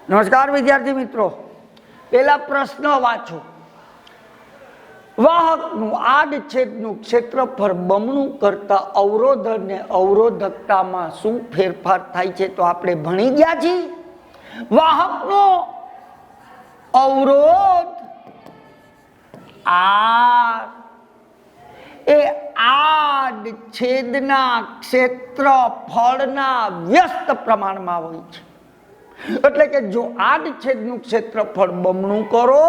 નમસ્કાર વિદ્યાર્થી મિત્રો, પેલા પ્રશ્ન વાંચો। વાહકનું આડછેદનું ક્ષેત્રફળ બમણું કરતા અવરોધ અને અવરોધકતામાં શું ફેરફાર થાય છે? તો આપણે ભણી ગયા છીએ વાહકનો અવરોધ આર એ આડછેદના ક્ષેત્રફળના વ્યસ્ત પ્રમાણમાં હોય છે। એટલે કે જો આડછેદનું ક્ષેત્રફળ બમણું કરો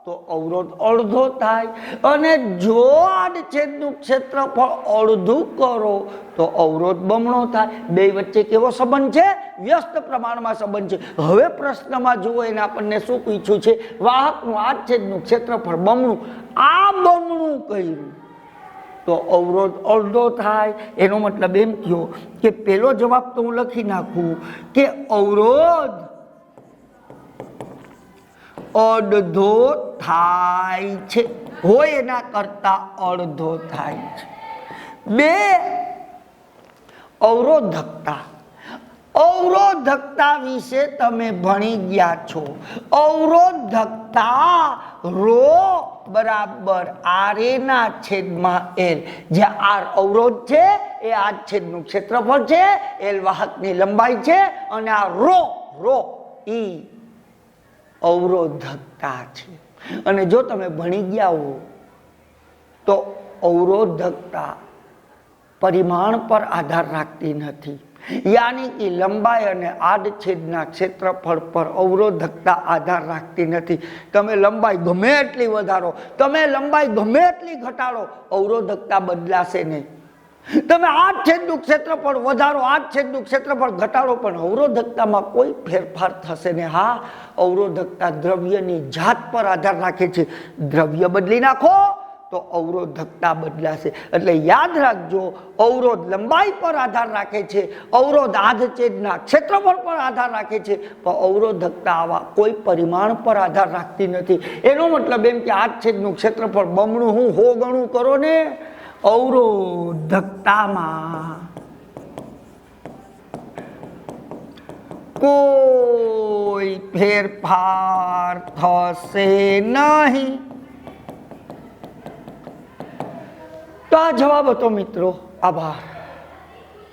તો અવરોધ અડધો થાય, અને જો આડછેદનું ક્ષેત્રફળ અડધું કરો તો અવરોધ બમણો થાય। બે વચ્ચે કેવો સંબંધ છે? વ્યસ્ત પ્રમાણમાં સંબંધ છે। હવે પ્રશ્નમાં જુઓ, એને આપણને શું પૂછ્યું છે? વાહકનું આડછેદનું ક્ષેત્રફળ બમણું, આ બમણું કર્યું તો અવરોધ અડધો થાય। એનો મતલબ એમ થયો કે પેલો જવાબ તો હું લખી નાખું કે અવરોધ અડધો થાય છે, હોય એના કરતા અડધો થાય છે। બે, અવરોધકતા। અવરોધકતા વિશે તમે ભણી ગયા છો। અવરોધકતા રો બરાબર આર એ ના છેદમાં એલ, જ્યાં આર અવરોધ છે, એ આડછેદનું ક્ષેત્રફળ છે, એલ વાહકની લંબાઈ છે, અને આ રો ઈ અવરોધકતા છે। અને જો તમે ભણી ગયા હો તો અવરોધકતા પરિમાણ પર આધાર રાખતી નથી, યાની કે લંબાઈ અને આડછેદના ક્ષેત્રફળ પર અવરોધકતા આધાર રાખતી નથી। તમે લંબાઈ ગમે એટલી વધારો, તમે લંબાઈ ગમે એટલી ઘટાડો, અવરોધકતા બદલાશે નહીં। તમે આડછેદનું ક્ષેત્રફળ વધારો, આડછેદનું ક્ષેત્રફળ ઘટાડો, પણ અવરોધકતામાં કોઈ ફેરફાર થશે નહીં। હા, અવરોધકતા દ્રવ્યની જાત પર આધાર રાખે છે। દ્રવ્ય બદલી નાખો તો અવરોધકતા બદલાશે। એટલે યાદ રાખજો, અવરોધ લંબાઈ પર આધાર રાખે છે, અવરોધ આડછેદના ક્ષેત્રફળ પર આધાર રાખે છે, પણ અવરોધકતા આવા કોઈ પરિમાણ પર આધાર રાખતી નથી। એનો મતલબ એમ કે આડછેદનું ક્ષેત્રફળ બમણું હું 100 ગણું કરો ને, અવરોધકતામાં કોઈ ફેરફાર થશે નહીં। તો આ જવાબ હતો મિત્રો। આભાર।